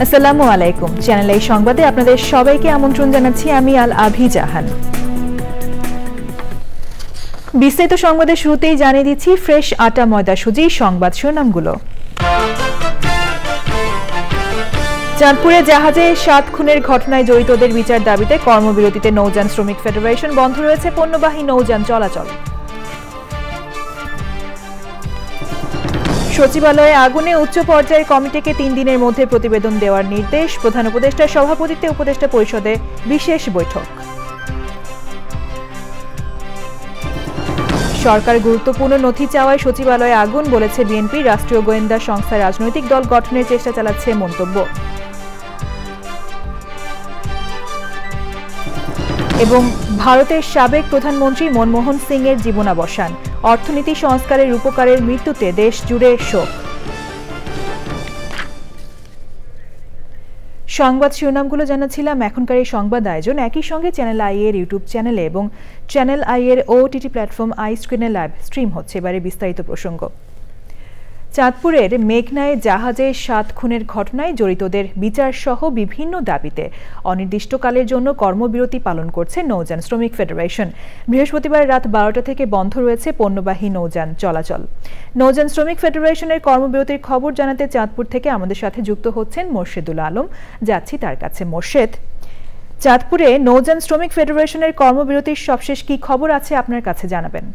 আসসালামু আলাইকুম। চ্যানেল এই সংবাদে আপনাদের সবাইকে আমন্ত্রণ জানাচ্ছি আমি আল আভি জাহান। বিস্তারিত সংবাদের শুরুতেই জানিয়ে দিচ্ছি ফ্রেশ আটা ময়দা সুজি সংবাদ শিরোনামগুলো। চাঁদপুরে জাহাজে ৭ খুনের ঘটনায় জড়িতদের বিচার দাবিতে কর্মবিরতিতে নৌযান শ্রমিক ফেডারেশন, বন্ধ রয়েছে পণ্যবাহী নৌযান চলাচল। সচিবালয়ে আগুনে উচ্চ পর্যায়ের কমিটিকে ৩ দিনের মধ্যে প্রতিবেদন দেওয়ার নির্দেশ, প্রধান উপদেষ্টার সভাপতিত্বে উপদেষ্টা পরিষদে বিশেষ বৈঠক। সরকার গুরুত্বপূর্ণ নথি চাওয়ায় সচিবালয়ে আগুন, বলেছে বিএনপি। রাষ্ট্রীয় গোয়েন্দা সংস্থা রাজনৈতিক দল গঠনের চেষ্টা চালাচ্ছে মন্তব্য। এবং ভারতের সাবেক প্রধানমন্ত্রী মনমোহন সিং এর জীবনাবসান, অর্থনীতি সংস্কারের রূপকারের মৃত্যুতে দেশ জুড়ে শোক। সংবাদ শিরোনামগুলো জানাচ্ছিলাম। এখনকার এই সংবাদ আয়োজন একই সঙ্গে চ্যানেল আই এর ইউটিউব চ্যানেলে এবং চ্যানেল আই এর ওটিটি প্ল্যাটফর্ম আই স্ক্রিনে লাইভ স্ট্রিম হচ্ছে। এবারে বিস্তারিত প্রসঙ্গ। চাঁদপুরের মেঘনায় জাহাজে ৭ খুনের ঘটনায় জড়িতদের বিচার সহ বিভিন্ন দাবিতে অনির্দিষ্টকালের জন্য কর্মবিরতি পালন করছে নৌযান শ্রমিক ফেডারেশন। বৃহস্পতিবার রাত ১২টা থেকে বন্ধ রয়েছে পণ্যবাহী নৌযান চলাচল। নৌযান শ্রমিক ফেডারেশনের কর্মবিরতির খবর জানাতে চাঁদপুর থেকে আমাদের সাথে যুক্ত হচ্ছেন মোর্শেদুল আলম। যাচ্ছি তার কাছে। মোর্শেদ, চাঁদপুরে নৌযান শ্রমিক ফেডারেশনের কর্মবিরতির সবশেষ কি খবর আছে আপনার কাছে জানাবেন।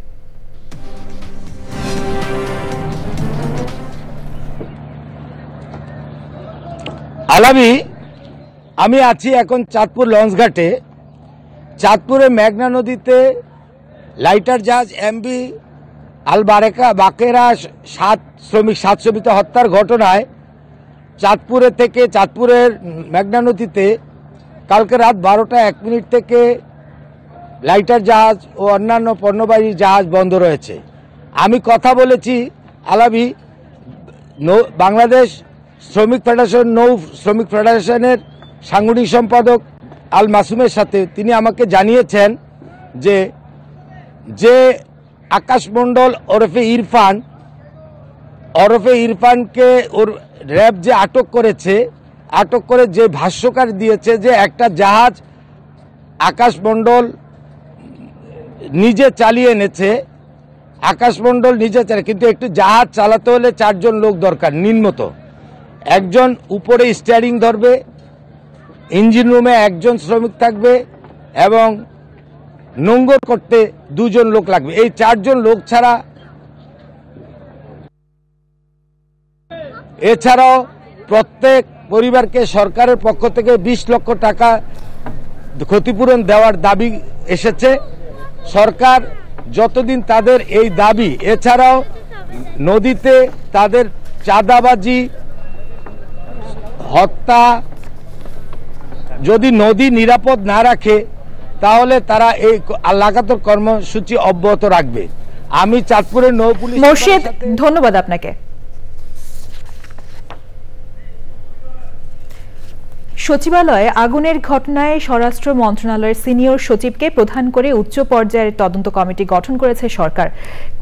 আলামি, আমি আছি এখন চাঁদপুর লঞ্চঘাটে। চাঁদপুরে মেঘনা নদীতে লাইটার জাহাজ এমভি আল বাকেরা ৭ শ্রমিক হত্যার ঘটনায় চাঁদপুরের মেঘনা নদীতে কালকে রাত ১২টা ১ মিনিট থেকে লাইটার জাহাজ ও অন্যান্য পণ্যবাহী জাহাজ বন্ধ রয়েছে। আমি কথা বলেছি আলামি বাংলাদেশ শ্রমিক ফেডারেশন শ্রমিক ফেডারেশনের সাংগঠনিক সম্পাদক আল মাসুমের সাথে। তিনি আমাকে জানিয়েছেন যে আকাশ মণ্ডল ওরফে ইরফানকে ওর র্যাব যে আটক করে যে ভাষ্যকার দিয়েছে যে একটা জাহাজ আকাশ মণ্ডল নিজে চালিয়ে এনেছে, কিন্তু একটু জাহাজ চালাতে হলে ৪ জন লোক দরকার নিম্নত। একজন উপরে স্টিয়ারিং ধরবে, ইঞ্জিন রুমে 1 জন শ্রমিক থাকবে এবং নোঙ্গর করতে 2 জন লোক লাগবে। এই 4 জন লোক ছাড়া এছাড়াও প্রত্যেক পরিবারকে সরকারের পক্ষ থেকে 20 লক্ষ টাকা ক্ষতিপূরণ দেওয়ার দাবি এসেছে। সরকার যতদিন তাদের এই দাবি, এছাড়াও নদীতে তাদের চাঁদাবাজি, হত্যা, যদি নদী নিরাপদ না রাখে তাহলে তারা এই লাগাতার কর্মসূচি অব্যাহত রাখবে। আমি চাঁদপুরের নৌপুলিশ। মোর্শেদ, ধন্যবাদ আপনাকে। সচিবালয়ে আগুনের ঘটনায় স্বরাষ্ট্র মন্ত্রণালয়ের সিনিয়র সচিবকে প্রধান করে উচ্চ পর্যায়ের তদন্ত কমিটি গঠন করেছে সরকার।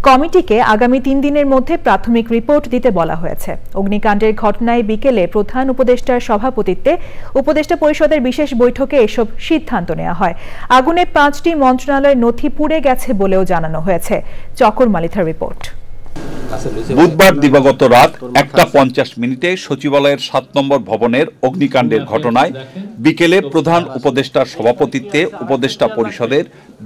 কমিটিকে আগামী 3 দিনের মধ্যে প্রাথমিক রিপোর্ট দিতে বলা হয়েছে। অগ্নিকাণ্ডের ঘটনায় বিকেলে প্রধান উপদেষ্টার সভাপতিত্বে উপদেষ্টা পরিষদের বিশেষ বৈঠকে এসব সিদ্ধান্ত নেওয়া হয়। আগুনে 5টি মন্ত্রণালয়ের নথি পুড়ে গেছে বলেও জানানো হয়েছে। চকর মালিথার রিপোর্ট। বুধবার দিবাগত রাত 1:50 সচিবালয়ের 7 নম্বর ভবনের অগ্নিকাণ্ডের ঘটনায় বিকেলে প্রধান উপদেষ্টার সভাপতিত্বে উপদেষ্টা পরিষদের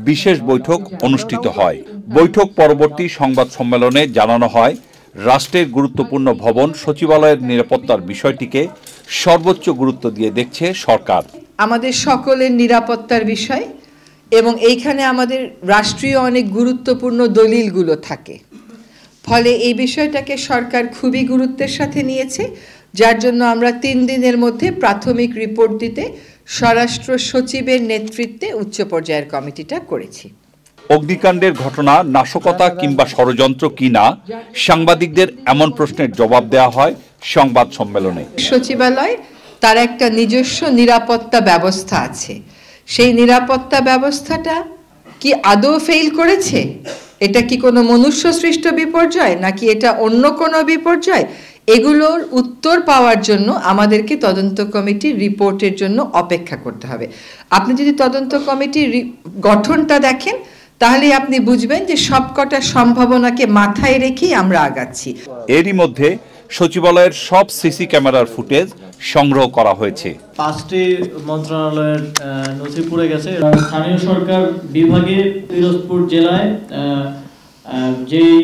বিশেষ বৈঠক অনুষ্ঠিত হয়। বৈঠক পরবর্তী সংবাদ সম্মেলনে জানানো হয়, রাষ্ট্রের গুরুত্বপূর্ণ ভবন সচিবালয়ের নিরাপত্তার বিষয়টিকে সর্বোচ্চ গুরুত্ব দিয়ে দেখছে সরকার। আমাদের সকলের নিরাপত্তার বিষয় এবং এইখানে আমাদের রাষ্ট্রীয় অনেক গুরুত্বপূর্ণ দলিলগুলো থাকে, ফলে এই বিষয়টাকে সরকার খুবই গুরুত্বের সাথে নিয়েছে, যার জন্য আমরা 3 দিনের মধ্যে প্রাথমিক রিপোর্ট দিতে স্বরাষ্ট্র সচিবের নেতৃত্বে উচ্চ পর্যায়ের কমিটিটা করেছি। অগ্নিকাণ্ডের ঘটনা নাশকতা কিংবা ষড়যন্ত্র কিনা সাংবাদিকদের এমন প্রশ্নের জবাব দেওয়া হয় সংবাদ সম্মেলনে। সচিবালয় তার একটা নিজস্ব নিরাপত্তা ব্যবস্থা আছে, সেই নিরাপত্তা ব্যবস্থাটা কি আদৌ ফেল করেছে? এটা কি কোনো মনুষ্য সৃষ্ট বিপর্যয় নাকি এটা অন্য কোনো বিপর্যয়? এগুলোর উত্তর পাওয়ার জন্য আমাদেরকে তদন্ত কমিটির রিপোর্টের জন্য অপেক্ষা করতে হবে। আপনি যদি তদন্ত কমিটির গঠনটা দেখেন তাহলে আপনি বুঝবেন যে সবকটা সম্ভাবনাকে মাথায় রেখেই আমরা আগাচ্ছি। এরই মধ্যে সচিবালয়ের সব সিসি ক্যামেরার ফুটেজ সংগ্রহ করা হয়েছে। 5টি মন্ত্রণালয়ের নথি পুড়ে গেছে। স্থানীয় সরকার বিভাগে পিরোজপুর জেলায় যেই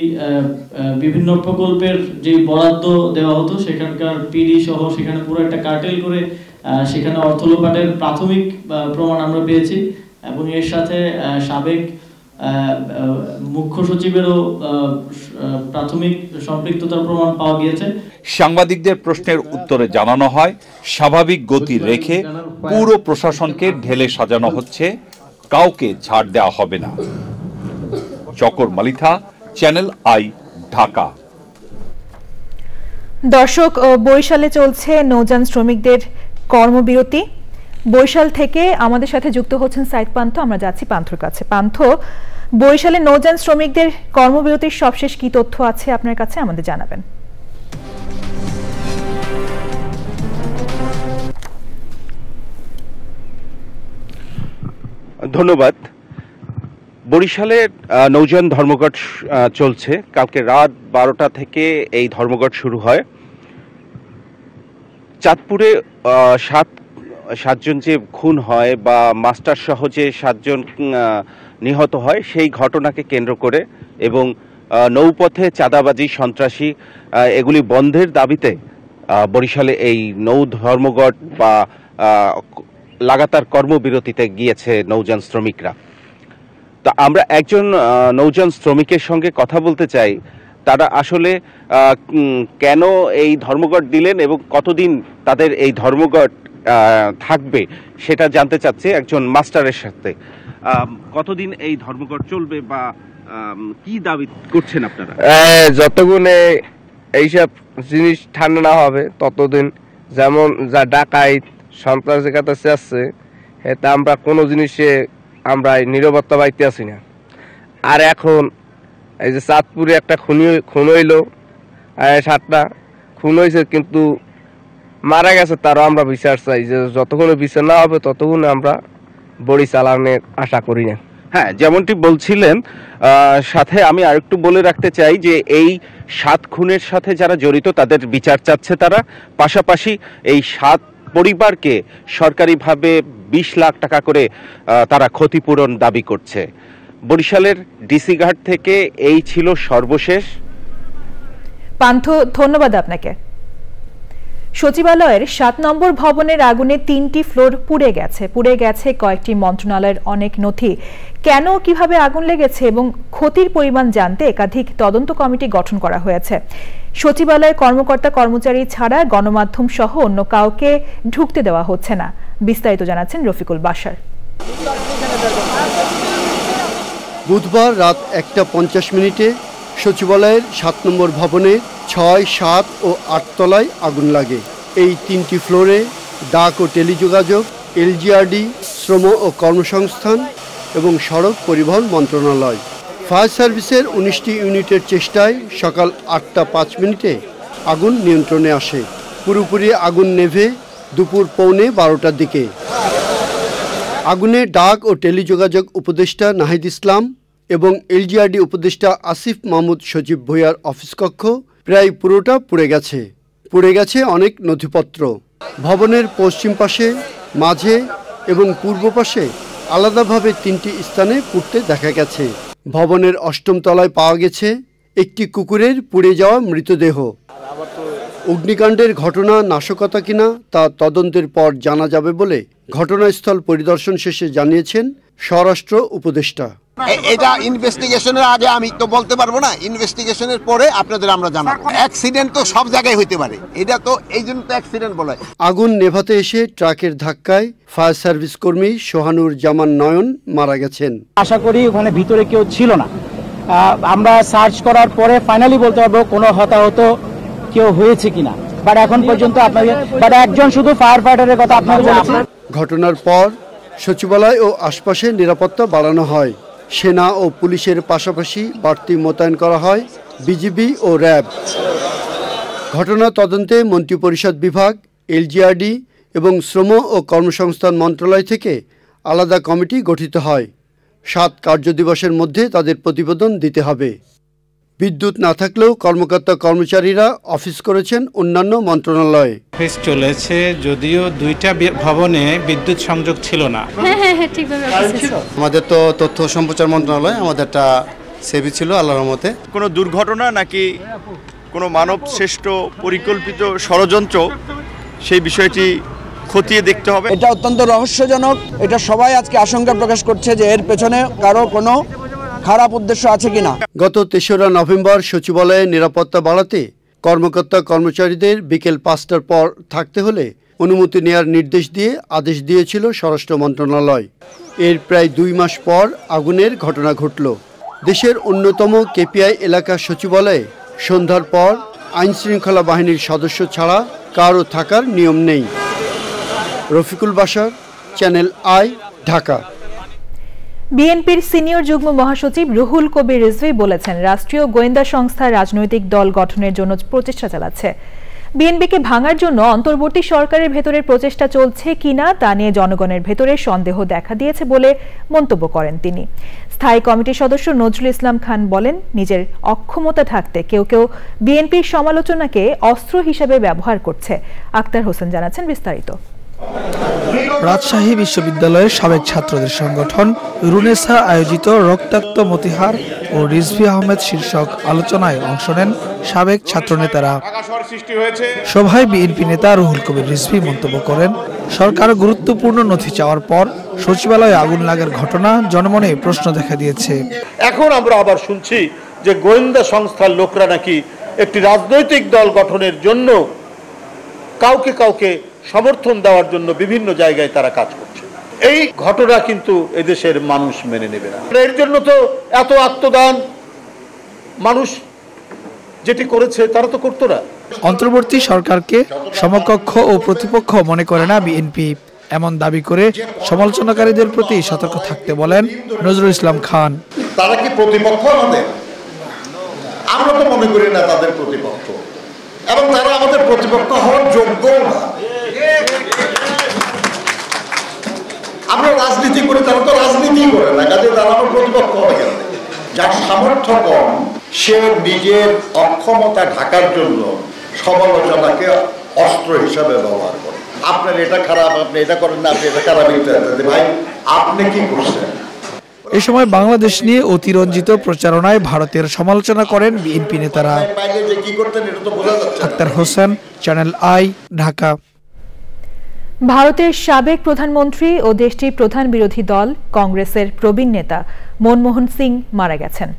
বিভিন্ন প্রকল্পের যে বরাদ্দ দেওয়া হতো সেখানকার পিডি সহ সেখানে পুরো একটা কার্টেল করে সেখানে অর্থ লোপাটের প্রাথমিক প্রমাণ আমরা পেয়েছি এবং এর সাথে সাবেক মুখ্য সচিবেরও প্রাথমিক সম্পৃক্ততার প্রমাণ পাওয়া গিয়েছে। সাংবাদিকদের প্রশ্নের উত্তরে জানানো হয়, স্বাভাবিক গতি রেখে পুরো প্রশাসনকে ঢেলে সাজানো হচ্ছে, কাউকে ছাড় দেওয়া হবে না। চকর মালিথা, চ্যানেল আই, ঢাকা। দর্শক, বরিশালে চলছে নৌযান শ্রমিকদের কর্মবিরতি। বরিশাল থেকে আমাদের সাথে যুক্ত হচ্ছেন সাইদ পান্থ। আমরা যাচ্ছি পান্থর কাছে। পান্থ, বরিশালে নৌযান শ্রমিকদের কর্মবিরতির সবশেষ কি তথ্য আছে আপনার কাছে, আমাদের জানাবেন। ধন্যবাদ। বরিশালে নৌযান ধর্মঘট চলছে। কালকে রাত 12টা থেকে এই ধর্মঘট শুরু হয়। চাঁদপুরে সাতজন যে খুন হয় বা মাস্টার সহ যে 7 জন নিহত হয় সেই ঘটনাকে কেন্দ্র করে এবং নৌপথে চাঁদাবাজি, সন্ত্রাসী এগুলি বন্ধের দাবিতে বরিশালে এই নৌ ধর্মঘট বা লাগাতার কর্মবিরতিতে গিয়েছে নৌযান শ্রমিকরা। তা আমরা একজন নৌযান শ্রমিকের সঙ্গে কথা বলতে চাই, তারা আসলে কেন এই ধর্মঘট দিলেন এবং কতদিন তাদের এই ধর্মঘট থাকবে সেটা জানতে চাচ্ছে একজন মাস্টারের সাথে। কতদিন এই ধর্মঘট চলবে বা কি দাবি করছেন আপনারা? যতগুণে এইসব জিনিস ঠান্ডা না হবে ততদিন, যেমন যা ডাকাইত সন্ত্রাসের কাছে আসছে এতে আমরা কোনো জিনিসে আমরা নিরাপত্তা পাইতে আসি না। আর এখন এই যে চাঁদপুরে একটা খুন হইল, 7টা খুন হয়েছে কিন্তু মারা গেছে, তারও আমরা বিচার চাই। যে যতক্ষণ বিচার না হবে ততক্ষণ আমরা বড়ি চালানোর আশা করি না। হ্যাঁ, যেমনটি বলছিলেন, সাথে আমি আরেকটু বলে রাখতে চাই যে এই 7 খুনের সাথে যারা জড়িত তাদের বিচার চাচ্ছে তারা। পাশাপাশি এই 7 পরিবারকে সরকারিভাবে 20 লাখ টাকা করে তারা ক্ষতিপূরণ দাবি করছে। বরিশালের ডিসি ঘাট থেকে এই ছিল সর্বশেষ। পান্থ, ধন্যবাদ আপনাকে। সচিবালয়ের 7 নম্বর ভবনের আগুনে 3টি ফ্লোর পুড়ে গেছে কয়েকটি মন্ত্রণালয়ের অনেক নথি। কেন, কিভাবে আগুন লেগেছে এবং ক্ষতির পরিমাণ জানতে একাধিক তদন্ত কমিটি গঠন করা হয়েছে। সচিবালয়ের কর্মকর্তা কর্মচারী ছাড়া গণমাধ্যম সহ অন্য কাউকে ঢুকতে দেওয়া হচ্ছে না। বিস্তারিত জানাচ্ছেন রফিকুল বাশার। বুধবার রাত 1:50 সচিবালয়ের 7 নম্বর ভবনে 6, 7 ও 8 তলায় আগুন লাগে। এই 3টি ফ্লোরে ডাক ও টেলিযোগাযোগ, এলজিআরডি, শ্রম ও কর্মসংস্থান এবং সড়ক পরিবহন মন্ত্রণালয়। ফায়ার সার্ভিসের 19টি ইউনিটের চেষ্টায় সকাল 8:05 আগুন নিয়ন্ত্রণে আসে। পুরোপুরি আগুন নেভে দুপুর 11:15টার দিকে। আগুনে ডাক ও টেলিযোগাযোগ উপদেষ্টা নাহিদ ইসলাম এবং এলজিআরডি উপদেষ্টা আসিফ মাহমুদ সজীব ভূঁইয়ার অফিস কক্ষ প্রায় পুরোটা পুড়ে গেছে অনেক নথিপত্র। ভবনের পশ্চিম পাশে, মাঝে এবং পূর্ব পাশে আলাদাভাবে 3টি স্থানে পুড়তে দেখা গেছে। ভবনের 8ম তলায় পাওয়া গেছে একটি কুকুরের পুড়ে যাওয়া মৃতদেহ। অগ্নিকাণ্ডের ঘটনা নাশকতা কিনা তা তদন্তের পর জানা যাবে বলে ঘটনাস্থল পরিদর্শন শেষে জানিয়েছেন স্বরাষ্ট্র উপদেষ্টা। এটা ইনভেস্টিগেশনের আগে আমি তো বলতে পারবো না, ইনভেস্টিগেশনের পরে আপনাদের আমরা জানাবো। অ্যাক্সিডেন্ট তো সব জায়গায় হইতে পারে, এটা তো এই জন্য তো অ্যাক্সিডেন্ট বলা হয়। আগুন নেভাতে এসে ট্রাকের ধাক্কায় ফায়ার সার্ভিস কর্মী সোহানুর জামান নয়ন মারা গেছেন। আশা করি ওখানে ভিতরে কেউ ছিল না। আমরা সার্চ করার পরে ফাইনালি বলতে পারবো কোনো হতাহত কেউ হয়েছে কিনা, বাট এখন পর্যন্ত আপনাদের একজন শুধু ফায়ার ফাইটারের কথা আপনারা বলেছেন। ঘটনার পর সচিবালয় ও আশপাশে নিরাপত্তা বাড়ানো হয়। সেনা ও পুলিশের পাশাপাশি বাড়তি মোতায়েন করা হয় বিজিবি ও র্যাব। ঘটনা তদন্তে মন্ত্রিপরিষদ বিভাগ, এলজিআরডি এবং শ্রম ও কর্মসংস্থান মন্ত্রণালয় থেকে আলাদা কমিটি গঠিত হয়। 7 কার্যদিবসের মধ্যে তাদের প্রতিবেদন দিতে হবে। বিদ্যুৎ না থাকলেও কর্মকর্তা কর্মচারীরা অফিস করেছেন অন্যান্য মন্ত্রণালয়ে। অফিস চলেছে, যদিও 2টা ভবনে বিদ্যুৎ সংযোগ ছিল না। হ্যাঁ ঠিকভাবে আমাদের তো তথ্য সম্প্রচার মন্ত্রণালয়, আমাদেরটা সেভি ছিল আল্লাহর রহমতে। কোনো দুর্ঘটনা নাকি কোনো মানব শ্রেষ্ঠ পরিকল্পিত ষড়যন্ত্র, সেই বিষয়টি খতিয়ে দেখতে হবে। এটা অত্যন্ত রহস্যজনক। এটা সবাই আজকে আশঙ্কা প্রকাশ করছে যে এর পেছনে কারো কোনো খারাপ উদ্দেশ্য আছে কিনা। গত 3রা নভেম্বর সচিবালয়ে নিরাপত্তা বাড়াতে কর্মকর্তা কর্মচারীদের বিকেল 5টার পর থাকতে হলে অনুমতি নেওয়ার নির্দেশ দিয়ে আদেশ দিয়েছিল স্বরাষ্ট্র মন্ত্রণালয়। এর প্রায় 2 মাস পর আগুনের ঘটনা ঘটল। দেশের অন্যতম কেপিআই এলাকার সচিবালয়ে সন্ধ্যার পর আইনশৃঙ্খলা বাহিনীর সদস্য ছাড়া কারও থাকার নিয়ম নেই। Rafiqul Bashar, channel I, Dhaka. বিএনপির সিনিয়র যুগ্ম মহাসচিব রুহুল কবির রিজভী বলেছেন, রাষ্ট্রীয় গোয়েন্দা সংস্থা রাজনৈতিক দল গঠনের জন্য প্রচেষ্টা চালাচ্ছে। বিএনপিকে ভাঙার জন্য অন্তর্বর্তী সরকারের ভেতরের প্রচেষ্টা চলছে কিনা তা নিয়ে জনগণের ভেতরে সন্দেহ দেখা দিয়েছে বলে মন্তব্য করেন তিনি। স্থায়ী কমিটির সদস্য নজরুল ইসলাম খান বলেন, নিজের অক্ষমতা থাকতে কেউ কেউ বিএনপির সমালোচনাকে অস্ত্র হিসেবে ব্যবহার করছে। আক্তার হোসেন জানাচ্ছেন বিস্তারিত। রাজশাহী বিশ্ববিদ্যালয়ের সাবেক ছাত্রদের সংগঠন রুনেসা আয়োজিত রক্তাক্ত মতিহার ও রিজভী আহমেদ শীর্ষক আলোচনায় অংশ নেন সাবেক ছাত্রনেতারা। সভায় বিএনপি নেতা রুহুল কবির রিজভী মন্তব্য করেন, সরকার গুরুত্বপূর্ণ নথি চাওয়ার পর সচিবালয়ে আগুন লাগার ঘটনা জনমনে প্রশ্ন দেখা দিয়েছে। এখন আমরা আবার শুনছি যে গোয়েন্দা সংস্থার লোকরা নাকি একটি রাজনৈতিক দল গঠনের জন্য কাউকে সমর্থন দেওয়ার জন্য বিভিন্ন জায়গায় তারা কাজ করছে। এই ঘটনা কিন্তু এদেশের মানুষ মেনে নেবে না। এর জন্য তো এত আত্মদান মানুষ যেটি করেছে তারা তো করতো না। অন্তর্বর্তী সরকারকে সমকক্ষ ও প্রতিপক্ষ মনে করে না বিএনপি, এমন দাবি করে সমালোচনাকারীদের প্রতি সতর্ক থাকতে বলেন নজরুল ইসলাম খান। তারা কি প্রতিপক্ষ আমাদের? আমরা তো মনে করি না তাদের প্রতিপক্ষ, এবং তারা আমাদের প্রতিপক্ষ হওয়ার যোগ্য না। আমরা রাজনীতি করি, তারা তো রাজনীতি করে না, কাজে তারা আমার প্রতিপক্ষ হবে। যার সামর্থ্য কম সে নিজের অক্ষমতা ঢাকার জন্য সমালোচনাকে অস্ত্র হিসাবে ব্যবহার করে। আপনার এটা খারাপ, আপনি এটা করেন না, আপনি এটা খারাপ, ভাই আপনি কি করছেন? এ সময় বাংলাদেশ নিয়ে অতিরঞ্জিত প্রচারণায় ভারতের সমালোচনা করেন বিএনপি নেতারা। Akhtar Hossain, channel I, Dhaka. ভারতের সাবেক প্রধানমন্ত্রী ও দেশটির প্রধান বিরোধী দল কংগ্রেসের প্রবীণ নেতা মনমোহন সিং মারা গেছেন।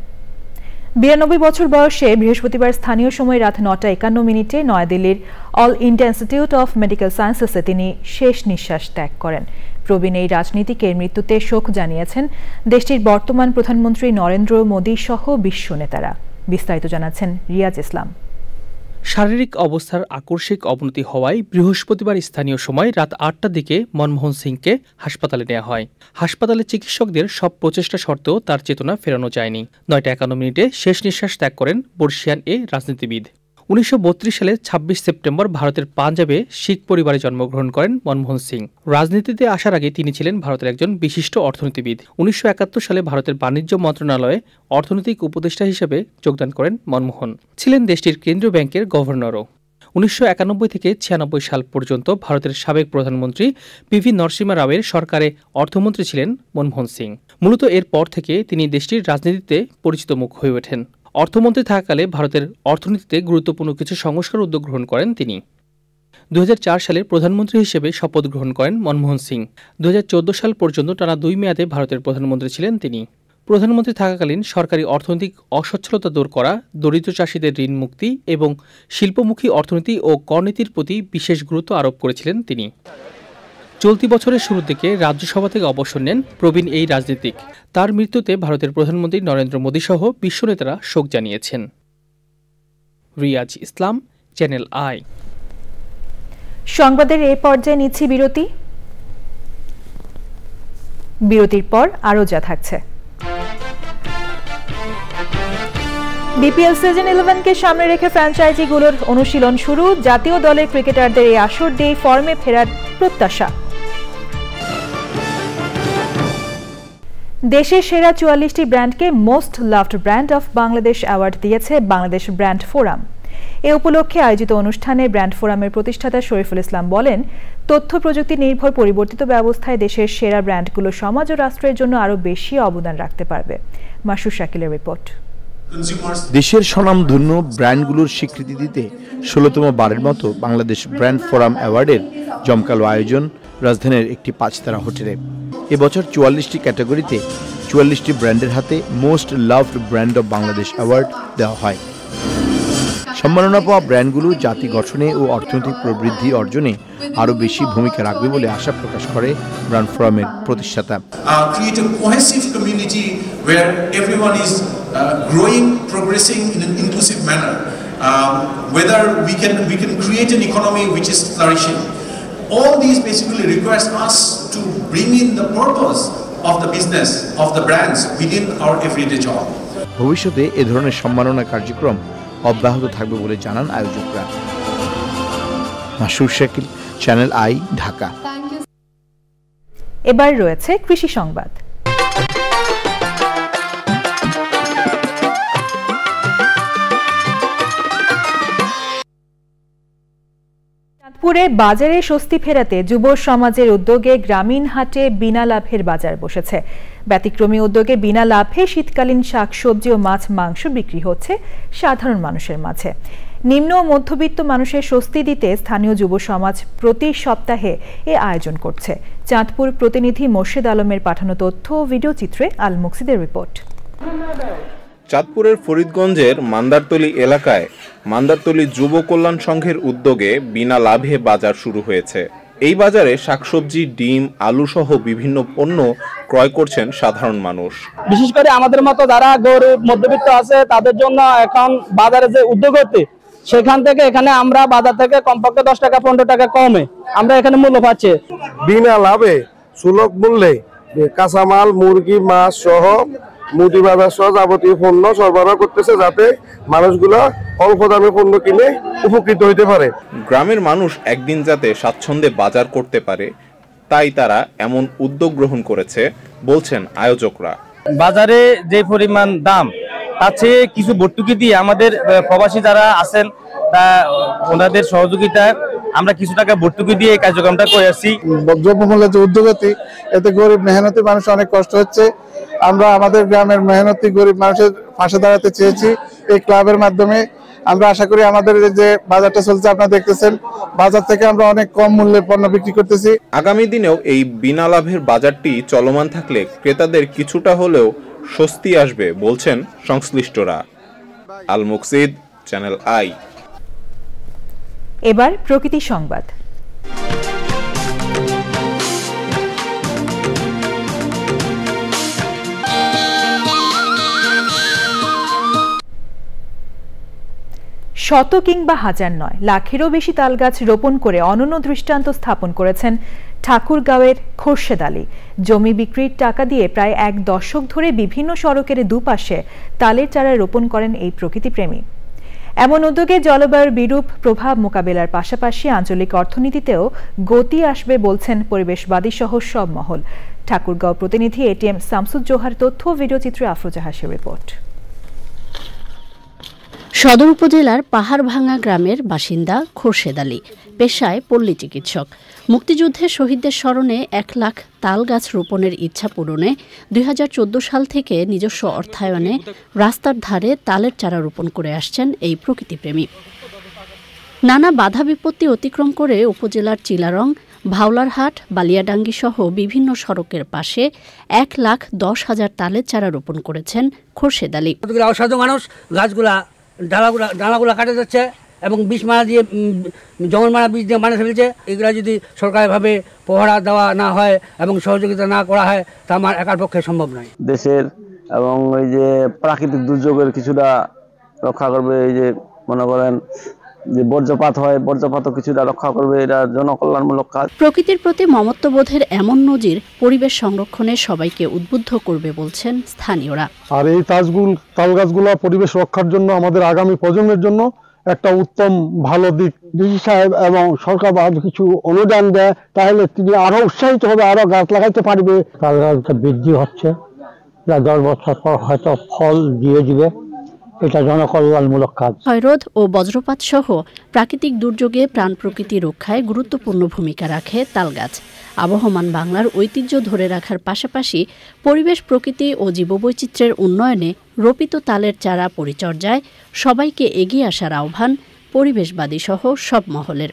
92 বছর বয়সে বৃহস্পতিবার স্থানীয় সময় রাত 9:51 নয়াদিল্লির all India institute of medical সায়েন্সেসে তিনি শেষ নিঃশ্বাস ত্যাগ করেন। প্রবীণ এই রাজনীতিকের মৃত্যুতে শোক জানিয়েছেন দেশটির বর্তমান প্রধানমন্ত্রী নরেন্দ্র মোদী সহ বিশ্ব নেতারা। বিস্তারিত জানাচ্ছেন রিয়াজ ইসলাম। শারীরিক অবস্থার আকস্মিক অবনতি হওয়ায় বৃহস্পতিবার স্থানীয় সময় রাত 8টার দিকে মনমোহন সিংকে হাসপাতালে নেওয়া হয়। হাসপাতালে চিকিৎসকদের সব প্রচেষ্টা সত্ত্বেও তার চেতনা ফেরানো যায়নি। 9:51 শেষ নিঃশ্বাস ত্যাগ করেন বর্ষিয়ান এ রাজনীতিবিদ। 1932 সালে 26 সেপ্টেম্বর ভারতের পাঞ্জাবে শিখ পরিবারে জন্মগ্রহণ করেন মনমোহন সিং। রাজনীতিতে আসার আগে তিনি ছিলেন ভারতের একজন বিশিষ্ট অর্থনীতিবিদ। 1971 সালে ভারতের বাণিজ্য মন্ত্রণালয়ে অর্থনৈতিক উপদেষ্টা হিসেবে যোগদান করেন মনমোহন। ছিলেন দেশটির কেন্দ্রীয় ব্যাংকের গভর্নরও। 1991 থেকে 96 সাল পর্যন্ত ভারতের সাবেক প্রধানমন্ত্রী পিভি নরসিমহা রাওয়ের সরকারে অর্থমন্ত্রী ছিলেন মনমোহন সিং। মূলত এর পর থেকে তিনি দেশটির রাজনীতিতে পরিচিত মুখ হয়ে ওঠেন। অর্থমন্ত্রী থাকাকালে ভারতের অর্থনীতিতে গুরুত্বপূর্ণ কিছু সংস্কার উদ্যোগ গ্রহণ করেন তিনি। 2004 সালে প্রধানমন্ত্রী হিসেবে শপথ গ্রহণ করেন মনমোহন সিং। 2014 সাল পর্যন্ত টানা 2 মেয়াদে ভারতের প্রধানমন্ত্রী ছিলেন তিনি। প্রধানমন্ত্রী থাকাকালীন সরকারি অর্থনৈতিক অসচ্ছলতা দূর করা, দরিদ্র চাষীদের ঋণ মুক্তি এবং শিল্পমুখী অর্থনীতি ও করনীতির প্রতি বিশেষ গুরুত্ব আরোপ করেছিলেন তিনি। চলতি বছরের শুরুর দিকে রাজ্যসভা থেকে অবসর নেন প্রবীণ এই রাজনীতিক। তার মৃত্যুতে ভারতের প্রধানমন্ত্রী নরেন্দ্র মোদী সহ বিশ্ব নেতারা শোক জানিয়েছেন। রিয়াজ ইসলাম, চ্যানেল আই। সংবাদের এই পর্যায়ে নিচ্ছি বিরতি। বিরতির পর আরও যা থাকছে। বিপিএল সিজন 11-কে সামনে রেখে ফ্র্যাঞ্চাইজিগুলোর অনুশীলন শুরু, জাতীয় দলের ক্রিকেটারদের এই আসর দিয়ে ফর্মে ফেরার প্রত্যাশা। দেশের সেরা 44টি ব্র্যান্ডকে most loved brand of Bangladesh award দিয়েছে বাংলাদেশ ব্র্যান্ড ফোরাম। এ উপলক্ষে আয়োজিত অনুষ্ঠানে ব্র্যান্ড ফোরামের প্রতিষ্ঠাতা শরীফুল ইসলাম বলেন, তথ্য প্রযুক্তি নির্ভর পরিবর্তিত ব্যবস্থায় দেশের সেরা ব্র্যান্ডগুলো সমাজ ও রাষ্ট্রের জন্য আরও বেশি অবদান রাখতে পারবে। মাসুর শাকিলের রিপোর্ট। দেশের স্বনামধন্য ব্র্যান্ডগুলোর স্বীকৃতি দিতে 16তম বারের মতো বাংলাদেশ ব্র্যান্ড ফোরাম অ্যাওয়ার্ডের জমকালো আয়োজন রাজধানীর একটি 5-তারা হোটেলে। এবছর 44টি ক্যাটাগরিতে 44টি ব্র্যান্ডের হাতে most loved brand of Bangladesh award দেওয়া হয়। সম্মাননা পাওয়া ব্র্যান্ডগুলো জাতি গঠনে ও অর্থনৈতিক প্রবৃদ্ধি অর্জনে আরও বেশি ভূমিকা রাখবে বলে আশা প্রকাশ করে ব্র্যান্ড ফোরামের প্রতিষ্ঠাতা। Create a cohesive community where everyone is growing, progressing in an inclusive manner. Whether we can create an economy which is flourishing. All these basically requires us to bring in the purpose of the business, of the brands within our everyday job. ভবিষ্যতে এ ধরনের সম্মাননা কার্যক্রম অব্যাহত থাকবে বলে জানান আয়োজকরা। মাসুর Shakil, channel I, Dhaka. এবার রয়েছে কৃষি সংবাদ। চাঁদপুরে বাজারে স্বস্তি ফেরাতে যুব সমাজের উদ্যোগে গ্রামীণ হাটে বিনা লাভের বাজার বসেছে। ব্যতিক্রমী উদ্যোগে বিনা লাভে শীতকালীন শাকসবজি ও মাছ মাংস বিক্রি হচ্ছে সাধারণ মানুষের মাঝে। নিম্ন ও মধ্যবিত্ত মানুষের স্বস্তি দিতে স্থানীয় যুব সমাজ প্রতি সপ্তাহে এ আয়োজন করছে। চাঁদপুর প্রতিনিধি মোর্শেদ আলমের পাঠানো তথ্য ও ভিডিও চিত্রে আল মুকসিদের রিপোর্ট। চাঁদপুরের ফরিদগঞ্জের মান্দারতলী এলাকায় মান্দারতলী যুব কল্যাণ সংঘের উদ্যোগে বিনা লাভে বাজার শুরু হয়েছে। এই বাজারে শাকসবজি, ডিম, আলু সহ বিভিন্ন পণ্য ক্রয় করছেন সাধারণ মানুষ। বিশেষ করে আমাদের মতো যারা গরিব মধ্যবিত্ত আছে তাদের জন্য এখন বাজারে যে উদ্যোগ হচ্ছে সেখান থেকে এখানে আমরা বাজার থেকে কমপক্ষে 10 টাকা 15 টাকা কমে আমরা এখানে মূল্য পাচ্ছি। বিনা লাভে সুলভ মূল্যে কাঁচামাল, মুরগি, মাছ সহ মুদি বাজার সহ যাবতীয় পণ্য সরবরাহ করতেছে, যাতে মানুষগুলো অল্প দামে পণ্য কিনে উপকৃত হতে পারে। গ্রামের মানুষ একদিন যাতে স্বাচ্ছন্দ্যে বাজার করতে পারে তাই তারা এমন উদ্যোগ গ্রহণ করেছে বলছেন আয়োজকরা। বাজারে যে পরিমাণ দাম তার চেয়ে কিছু ভর্তুকি দিয়ে আমাদের প্রবাসী যারা আছেন তা ওনাদের সহযোগিতায় আমরা কিছু টাকা ভর্তুকি দিয়ে এই কার্যক্রমটা করে আসছি। দ্রব্যমূল্যের যে উদ্যোগতি, এতে গরিব মেহনতি মানুষ অনেক কষ্ট হচ্ছে। আমরা আমাদের গ্রামের মেহনতি গরিব মানুষের পাশে দাঁড়াতে চেয়েছি এই ক্লাবের মাধ্যমে। আমরা আশা করি আমাদের যে বাজারটা চলছে আপনারা দেখতেছেন, বাজার থেকে আমরা অনেক কম মূল্যে পণ্য বিক্রি করতেছি। আগামী দিনেও এই বিনা লাভের বাজারটি চলমান থাকলে ক্রেতাদের কিছুটা হলেও স্বস্তি আসবে বলছেন সংশ্লিষ্টরা। আল মুকসিদ, চ্যানেল আই। এবার প্রকৃতি সংবাদ। শত কিংবা হাজার নয়, লাখেরও বেশি তালগাছ রোপণ করে অনন্য দৃষ্টান্ত স্থাপন করেছেন ঠাকুরগাঁওয়ের খোরশেদ আলী। জমি বিক্রির টাকা দিয়ে প্রায় 1 দশক ধরে বিভিন্ন সড়কের দুপাশে তালের চারা রোপণ করেন এই প্রকৃতিপ্রেমী। এমন উদ্যোগে জলবায়ুর বিরূপ প্রভাব মোকাবেলার পাশাপাশি আঞ্চলিক অর্থনীতিতেও গতি আসবে বলছেন পরিবেশবাদী সহ সব মহল। ঠাকুরগাঁও প্রতিনিধি এটিএম শামসুজ্জোহার তথ্য, ভিডিও চিত্রে আফরোজা হাসির রিপোর্ট। সদর উপজেলার পাহাড়ভাঙ্গা গ্রামের বাসিন্দা খোরশেদ আলী, পেশায় পল্লী চিকিৎসক। মুক্তিযুদ্ধে শহীদদের স্মরণে 1 লাখ তাল গাছ রোপণের ইচ্ছা পূরণে 2014 সাল থেকে নিজস্ব অর্থায়নে রাস্তার ধারে তালের চারা রোপণ করে আসছেন এই প্রকৃতিপ্রেমী। নানা বাধা বিপত্তি অতিক্রম করে উপজেলার চিলারং, ভাওলারহাট, বালিয়াডাঙ্গি সহ বিভিন্ন সড়কের পাশে 1,10,000 তালের চারা রোপণ করেছেন খোরশেদ আলী। অসাধু মানুষ গাছগুলা ডালাগুলা কাটে যাচ্ছে এবং বিষ মারা দিয়ে জঙ্গল মারা বীজ দিয়ে মানে ফেলছে। এগুলা যদি সরকারিভাবে পহরা দেওয়া না হয় এবং সহযোগিতা না করা হয় তা আমার একার পক্ষে সম্ভব নয়। দেশের এবং এই যে প্রাকৃতিক দুর্যোগের কিছুটা রক্ষা করবে। এই যে মনে করেন যে বর্জ্যপাত হয়, বর্জ্যপাতও কিছুটা রক্ষা করবে, এটা জনকল্যাণমূলক কাজ। প্রকৃতির প্রতি মমত্ববোধের এমন নজির পরিবেশ সংরক্ষণে সবাইকে উদ্বুদ্ধ করবে বলছেন স্থানীয়রা। আর এই তাল গাছগুলো পরিবেশ রক্ষার জন্য আমাদের আগামী প্রজন্মের জন্য একটা উত্তম ভালো দিক। ডিসি সাহেব এবং সরকার কিছু অনুদান দেয় তাহলে তিনি আরো উৎসাহিত হবে, আরো গাছ লাগাইতে পারবে। তাল গাছটা বৃদ্ধি হচ্ছে, 10 বছর পর হয়তো ফল দিয়ে দিবে, এটা জনকল্যাণমূলক কাজ। ক্ষয়রোধ ও বজ্রপাত সহ প্রাকৃতিক দুর্যোগে প্রাণ প্রকৃতি রক্ষায় গুরুত্বপূর্ণ ভূমিকা রাখে তালগাছ। আবহমান বাংলার ঐতিহ্য ধরে রাখার পাশাপাশি পরিবেশ প্রকৃতি ও জীববৈচিত্র্যের উন্নয়নে রোপিত তালের চারা পরিচর্যায় সবাইকে এগিয়ে আসার আহ্বান পরিবেশবাদী সহ সব মহলের।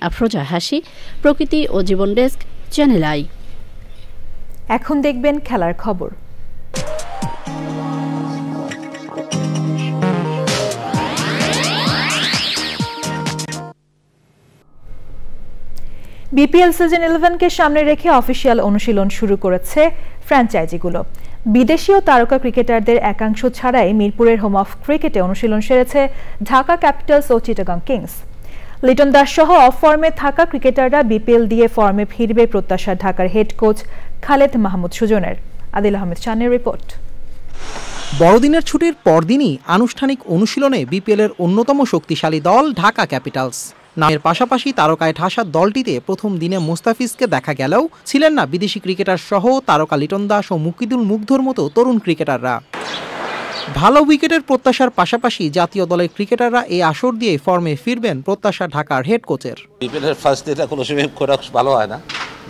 আফরোজা হাসি, প্রকৃতি ও জীবন ডেস্ক, চ্যানেল আই। এখন দেখবেন খেলার খবর। বিপিএল সিজন 11কে সামনে রেখে অফিসিয়াল অনুশীলন শুরু করেছে ফ্র্যাঞ্চাইজিগুলো। বিদেশি ও তারকা ক্রিকেটারদের একাংশ ছাড়াই মিরপুরের হোম অফ ক্রিকেটে অনুশীলন সেরেছে ঢাকা ক্যাপিটালস ও চিটাগাং কিংস। লিটন দাস সহ অফ ফর্মে থাকা ক্রিকেটাররা বিপিএল দিয়ে ফর্মে ফিরবে প্রত্যাশা ঢাকার হেড কোচ খালেদ মাহমুদ সুজনের। আদিল আহমেদ শানের রিপোর্ট। বড়দিনের ছুটির পরদিনই আনুষ্ঠানিক অনুশীলনে বিপিএলের অন্যতম শক্তিশালী দল ঢাকা ক্যাপিটালস। নামের পাশাপাশি তারকায় ঠাসা দলটিতে প্রথম দিনে মুস্তাফিজকে দেখা গেলেও ছিলেন না বিদেশি ক্রিকেটার সহ তারকা লিটন দাস ও মুকিদুল মুগ্ধর মতো তরুণ ক্রিকেটাররা। ভালো উইকেটের প্রত্যাশার পাশাপাশি জাতীয় দলের ক্রিকেটাররা এই আসর দিয়ে ফর্মে ফিরবেন প্রত্যাশা ঢাকার হেড কোচের। বিপিএলের ফার্স্ট ডেটা কোনো সময় করা ভালো হয় না,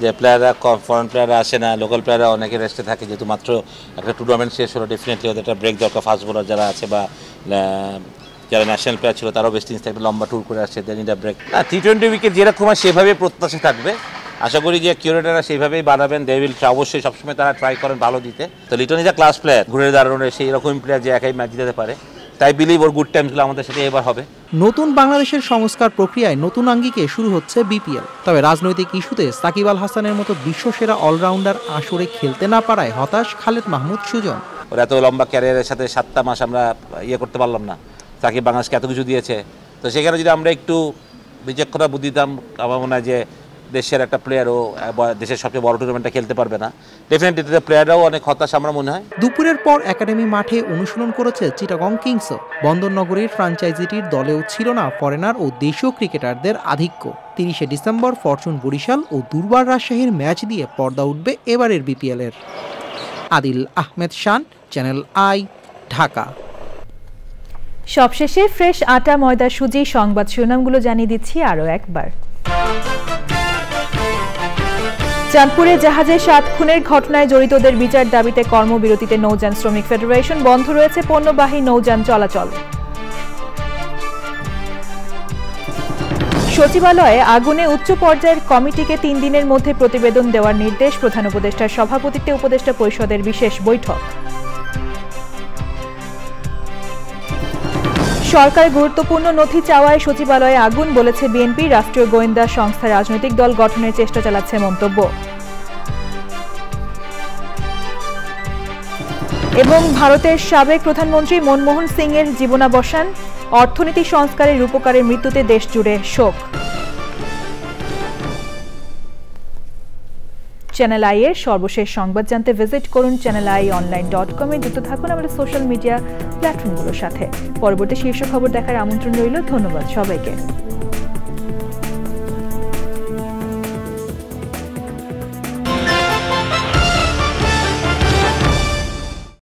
যে প্লেয়াররা ফরেন প্লেয়াররা আসে না, লোকাল প্লেয়াররা অনেকে রেস্টে থাকে, যেহেতু মাত্র একটা টুর্নামেন্ট শেষ হলো, ডেফিনেটলি ওদের একটা ব্রেক দরকার। ফাস্ট বোলার যারা আছে বা যারা ন্যাশনাল প্লেয়ার ছিল তারাও ওয়েস্ট ইন্ডিজ একটা লম্বা ট্যুর করে আসছে, দেন এটা ব্রেক না। টি-20 উইকেট যেরকম হয় সেভাবে প্রত্যাশা থাকবে। আশা করি যে কিউরেটাররা সেইভাবেই বানাবেন, দে উইল অবশ্যই সবসময় তারা ট্রাই করেন ভালো দিতে। তো Liton is a class player, ঘুরে দাঁড়ানো সেই রকম প্লেয়ার যে একাই ম্যাচ জিতাতে পারে, তাই বিলিভ ওর গুড টাইমসগুলো আমাদের সাথে এবার হবে। নতুন বাংলাদেশের সংস্কার প্রক্রিয়ায় নতুন আঙ্গিকে শুরু হচ্ছে বিপিএল। তবে রাজনৈতিক ইস্যুতে সাকিব আল হাসানের মতো বিশ্বসেরা অলরাউন্ডার আসরে খেলতে না পারায় হতাশ খালেদ মাহমুদ সুজন। ওর এত লম্বা ক্যারিয়ারের সাথে 7টা মাস আমরা করতে পারলাম না। সাকিব বাংলাদেশকে এত কিছু দিয়েছে, তো সেখানে যদি আমরা একটু বিচক্ষণতা বুদ্ধি দিতাম, আমার মনে হয় যে দেশের একটা প্লেয়ারও দেশের সবচেয়ে বড় টুর্নামেন্টটা খেলতে পারবে না। ডেফিনেটলি প্লেয়াররাও অনেক হতাশ আমার মনে হয়। দুপুরের পর একাডেমি মাঠে অনুশীলন করেছে চিটাগং কিংসও। বন্দরনগরীর ফ্র্যাঞ্চাইজিটির দলেও ছিল না ফরেনার ও দেশীয় ক্রিকেটারদের আধিক্য। 30শে ডিসেম্বর ফরচুন বরিশাল ও দুর্বার রাজশাহীর ম্যাচ দিয়ে পর্দা উঠবে এবারের বিপিএলের। আদিল আহমেদ শান, চ্যানেল আই, ঢাকা। সবশেষে ফ্রেশ আটা ময়দা সুজি সংবাদ শিরোনামগুলো জানিয়ে দিচ্ছি আরও একবার। চাঁদপুরে জাহাজে 7 খুনের ঘটনায় জড়িতদের বিচার দাবিতে কর্মবিরতিতে নৌযান শ্রমিক ফেডারেশন। বন্ধ রয়েছে পণ্যবাহী নৌযান চলাচল। সচিবালয়ে আগুনে উচ্চ পর্যায়ের কমিটিকে 3 দিনের মধ্যে প্রতিবেদন দেওয়ার নির্দেশ। প্রধান উপদেষ্টার সভাপতিত্বে উপদেষ্টা পরিষদের বিশেষ বৈঠক। সরকার গুরুত্বপূর্ণ নথি চাওয়ায় সচিবালয়ে আগুন, বলেছে বিএনপি। রাষ্ট্রীয় গোয়েন্দা সংস্থা রাজনৈতিক দল গঠনের চেষ্টা চালাচ্ছে মন্তব্য। এবং ভারতের সাবেক প্রধানমন্ত্রী মনমোহন সিং এর জীবনাবসান। অর্থনীতি সংস্কারের রূপকারের মৃত্যুতে দেশ জুড়ে শোক। চ্যানেল আই এর সর্বশেষ সংবাদ জানতে ভিজিট করুন channelionline.com এ। যুক্ত থাকুন আমাদের সোশ্যাল মিডিয়া প্ল্যাটফর্মগুলোর সাথে। পরবর্তী শীর্ষ খবর দেখার আমন্ত্রণ রইল। ধন্যবাদ সবাইকে।